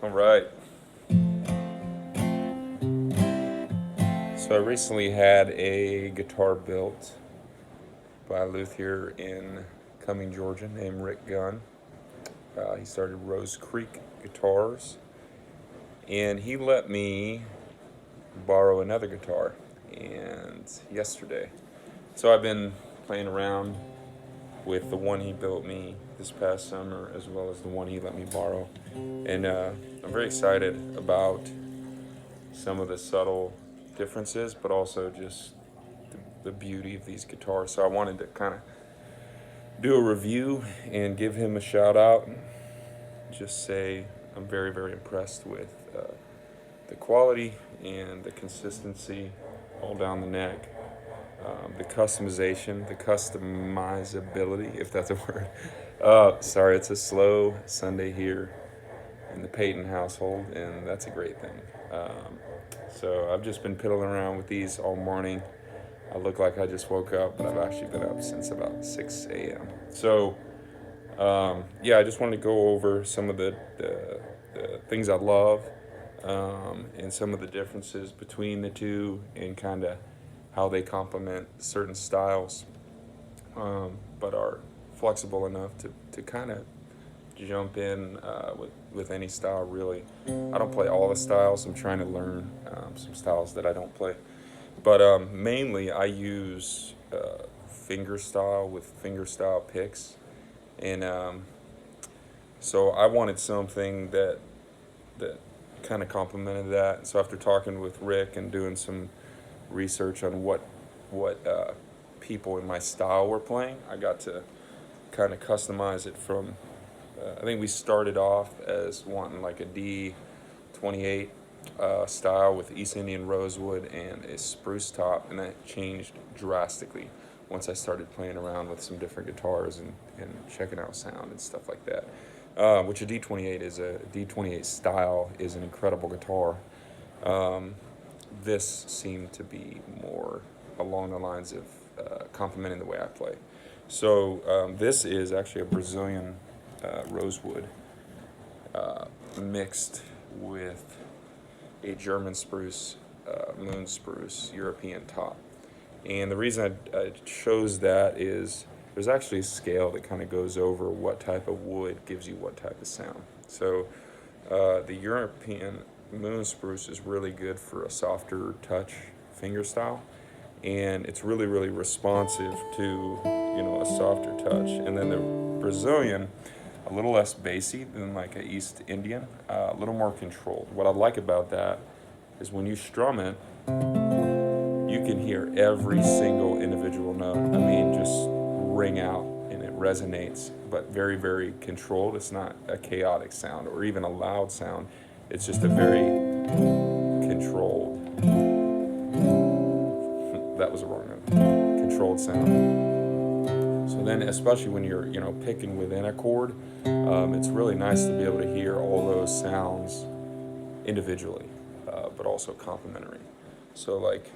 All right. So I recently had a guitar built by a luthier in Cumming, Georgia, named Rick Gunn. He started Rose Creek Guitars, and he let me borrow another guitar. And yesterday, so I've been playing around with the one he built me this past summer, as well as the one he let me borrow, and I'm very excited about some of the subtle differences, but also just the beauty of these guitars. So I wanted to kind of do a review and give him a shout out. Just say I'm very, very impressed with the quality and the consistency all down the neck, the customization, the customizability, if that's a word. Sorry, it's a slow Sunday here in the Peyton household, and that's a great thing. So I've just been piddling around with these all morning. I look like I just woke up, but I've actually been up since about 6 a.m. So, I just wanted to go over some of the things I love, and some of the differences between the two, and kind of how they complement certain styles, but are flexible enough to kind of jump in with any style, really. I don't play all the styles. I'm trying to learn some styles that I don't play. But mainly I use finger style with finger style picks. And so I wanted something that kind of complemented that. So after talking with Rick and doing some research on what people in my style were playing, I got to kind of customize it from I think we started off as wanting like a D28 style with East Indian Rosewood and a Spruce top, and that changed drastically once I started playing around with some different guitars and checking out sound and stuff like that. Which a D28 style is an incredible guitar. This seemed to be more along the lines of complementing the way I play. So this is actually a Brazilian Rosewood mixed with a German spruce, moon spruce, European top. And the reason I chose that is there's actually a scale that kind of goes over what type of wood gives you what type of sound. So the European moon spruce is really good for a softer touch finger style, and it's really, really responsive to a softer touch. And then the Brazilian, a little less bassy than like a East Indian, a little more controlled. What I like about that is when you strum it, you can hear every single individual note. I mean, just ring out, and it resonates, but very, very controlled. It's not a chaotic sound or even a loud sound. It's just a very controlled, that was a wrong note, controlled sound. So then, especially when you're, picking within a chord, it's really nice to be able to hear all those sounds individually, but also complementary. So like,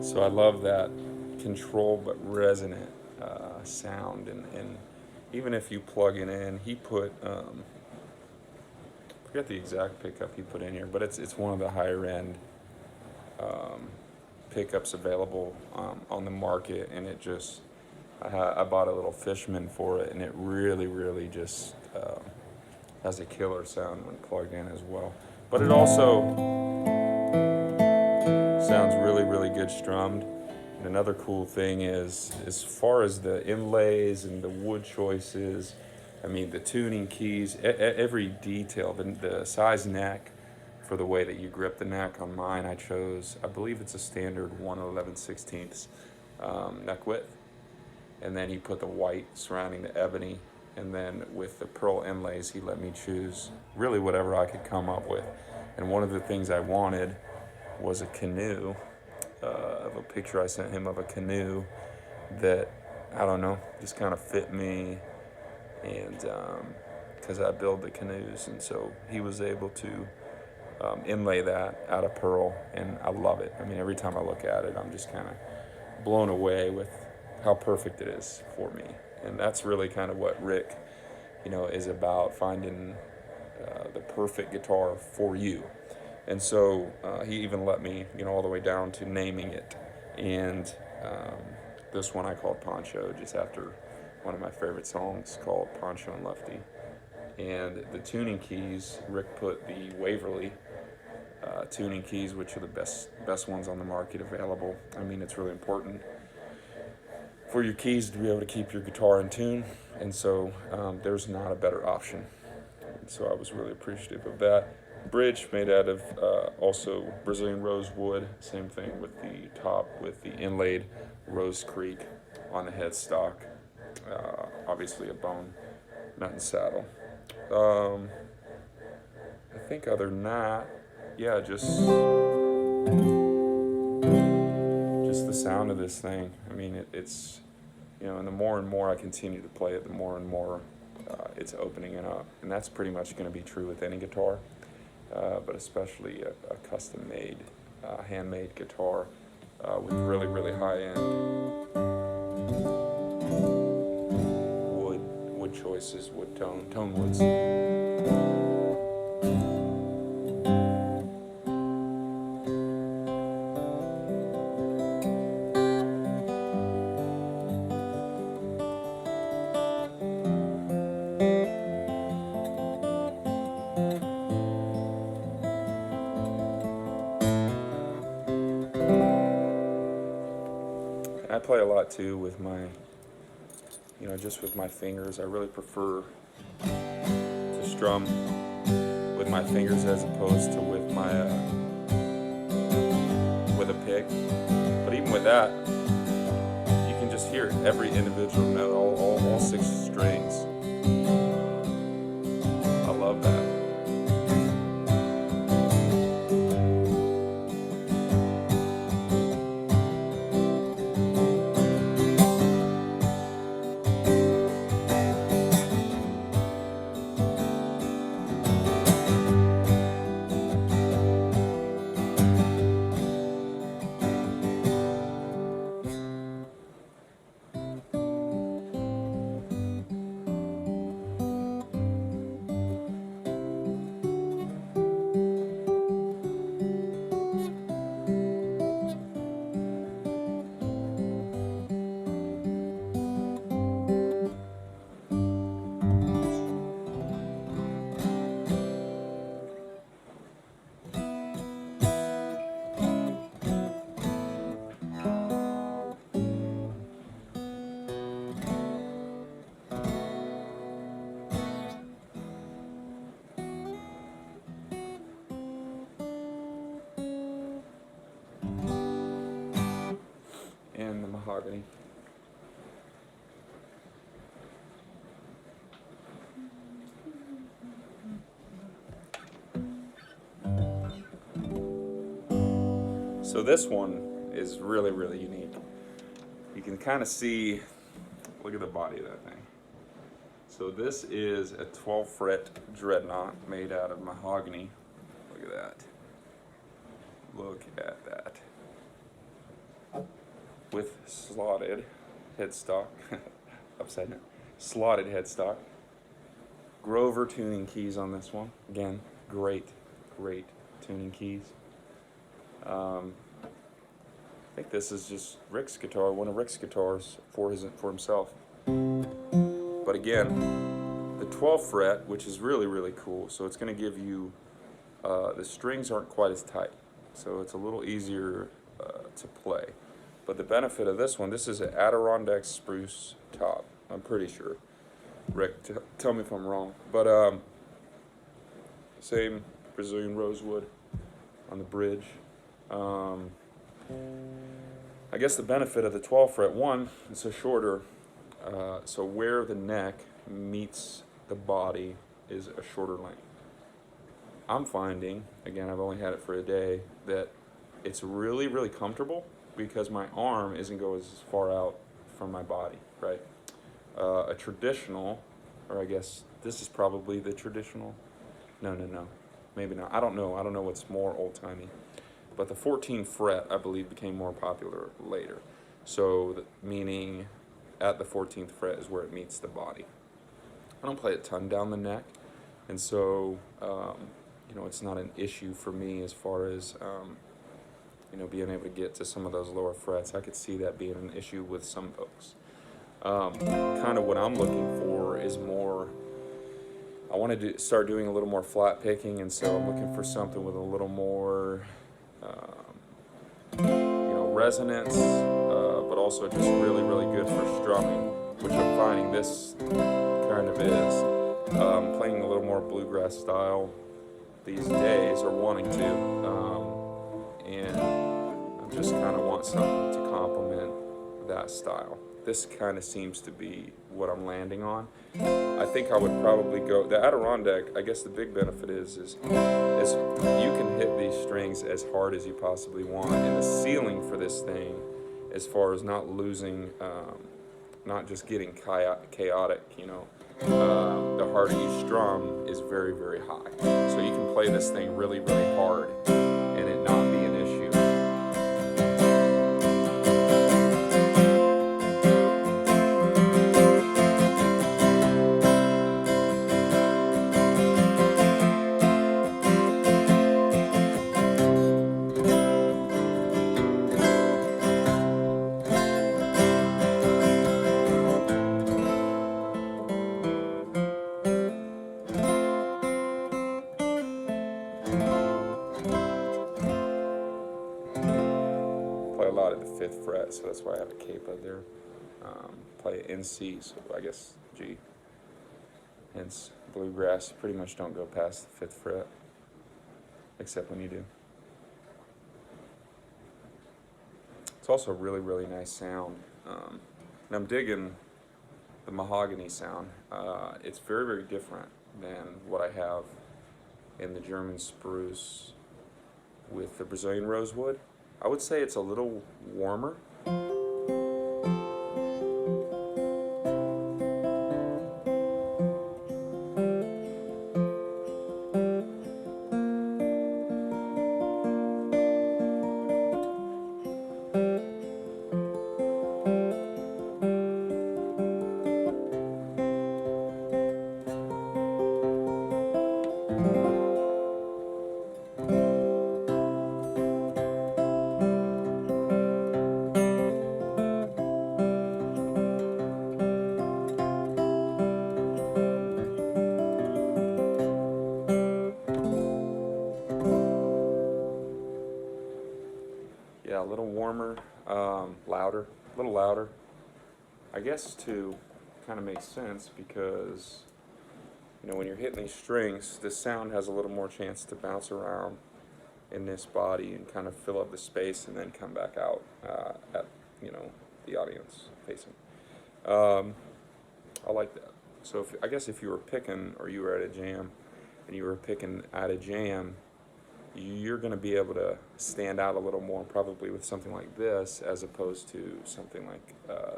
so I love that control but resonant sound, and even if you plug it in, he put I forget the exact pickup he put in here, but it's one of the higher end pickups available on the market, and it just I bought a little Fishman for it, and it really, really just has a killer sound when plugged in as well. But it also sounds really, really good strummed. And another cool thing is, as far as the inlays and the wood choices, I mean, the tuning keys, every detail, the size neck for the way that you grip the neck. On mine, I chose, I believe it's a standard 1/11/16 neck width. And then he put the white surrounding the ebony. And then with the pearl inlays, he let me choose really whatever I could come up with. And one of the things I wanted was a canoe, of a picture I sent him of a canoe that, I don't know, just kind of fit me, and because I build the canoes, and so he was able to inlay that out of pearl, and I love it. I mean, every time I look at it, I'm just kind of blown away with how perfect it is for me. And that's really kind of what Rick, is about, finding the perfect guitar for you. And so he even let me, all the way down to naming it. And this one I called Poncho, just after one of my favorite songs called Poncho and Lefty. And the tuning keys, Rick put the Waverly tuning keys, which are the best ones on the market available. I mean, it's really important for your keys to be able to keep your guitar in tune, and so there's not a better option. And so I was really appreciative of that. Bridge made out of also Brazilian rosewood, same thing with the top with the inlaid Rose Creek on the headstock. Obviously a bone nut and saddle. I think other than that, yeah, just the sound of this thing. I mean, it's, and the more and more I continue to play it, the more and more it's opening it up. And that's pretty much going to be true with any guitar, but especially a custom-made, handmade guitar with really, really high-end wood choices, tone woods. I play a lot too with my, just with my fingers. I really prefer to strum with my fingers as opposed to with my with a pick. But even with that, you can just hear every individual note, all 6 strings. I love that. And the Mahogany. So this one is really, really unique. You can kind of see, look at the body of that thing. So this is a 12-fret dreadnought made out of mahogany. Look at that. Look at that. With slotted headstock, upside down, slotted headstock. Grover tuning keys on this one. Again, great tuning keys. I think this is just Rick's guitar, one of Rick's guitars for himself. But again, the 12th fret, which is really, really cool. So it's going to give you, the strings aren't quite as tight, so it's a little easier to play. But the benefit of this one, this is an Adirondack Spruce top, I'm pretty sure. Rick, tell me if I'm wrong. But same Brazilian rosewood on the bridge. I guess the benefit of the 12th fret, one, it's a shorter, so where the neck meets the body is a shorter length. I'm finding, again, I've only had it for a day, that it's really, really comfortable because my arm isn't going as far out from my body, right? A traditional, or I guess this is probably the traditional. No, maybe not. I don't know. I don't know what's more old-timey. But the 14th fret, I believe, became more popular later. So, meaning at the 14th fret is where it meets the body. I don't play a ton down the neck, and so, it's not an issue for me as far as, being able to get to some of those lower frets. I could see that being an issue with some folks. Kind of what I'm looking for is more, I want to start doing a little more flat picking, and so I'm looking for something with a little more, resonance, but also just really, really good for strumming, which I'm finding this kind of is. Playing a little more bluegrass style these days, or wanting to, and I just kind of want something to complement that style. This kind of seems to be what I'm landing on. I think I would probably go, the Adirondack, I guess the big benefit is you can hit these strings as hard as you possibly want, and the ceiling for this thing, as far as not losing, not just getting chaotic, the harder you strum is very, very high. So you can play this thing really, really hard and it not be an issue. Play a lot at the 5th fret, so that's why I have a capo there. Play in C, so I guess G. Hence, bluegrass pretty much don't go past the 5th fret, except when you do. It's also a really, really nice sound. And I'm digging the mahogany sound. It's very, very different than what I have in the German spruce with the Brazilian rosewood. I would say it's a little warmer. Yeah, a little warmer, louder, a little louder. I guess to kind of make sense because, when you're hitting these strings, the sound has a little more chance to bounce around in this body and kind of fill up the space and then come back out at, the audience facing. I like that. So I guess if you were picking, or you were at a jam and you were picking at a jam, you're going to be able to stand out a little more probably with something like this as opposed to something like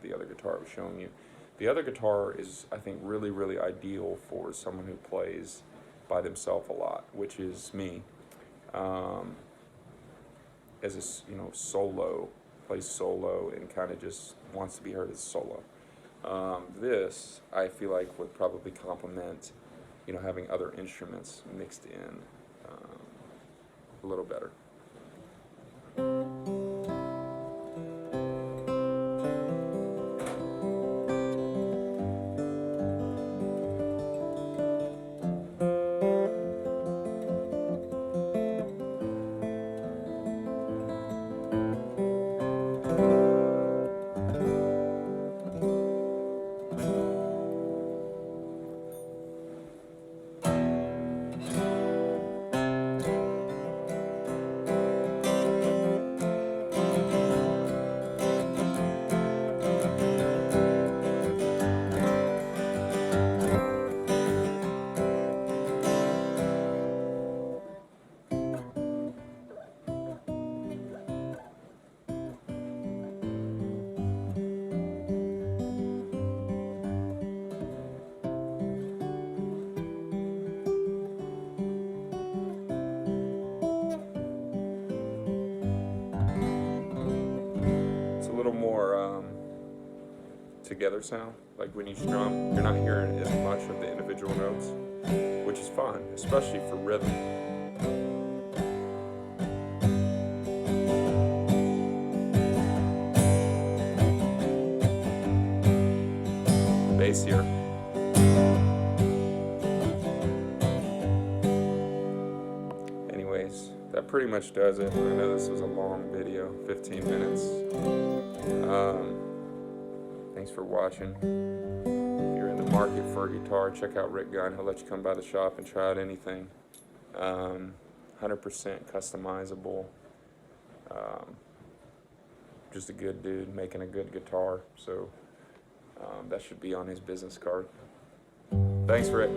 the other guitar I was showing you. The other guitar is, I think, really, really ideal for someone who plays by themselves a lot, which is me. As a, solo, plays solo and kind of just wants to be heard as solo. This, I feel like, would probably complement, having other instruments mixed in a little better. together sound. Like when you strum, you're not hearing as much of the individual notes, which is fun, especially for rhythm. Bass here. Anyways, that pretty much does it. I know this was a long video, 15 minutes. Thanks for watching. If you're in the market for a guitar, check out Rick Gunn. He'll let you come by the shop and try out anything. 100% customizable. Just a good dude making a good guitar. So that should be on his business card. Thanks, Rick.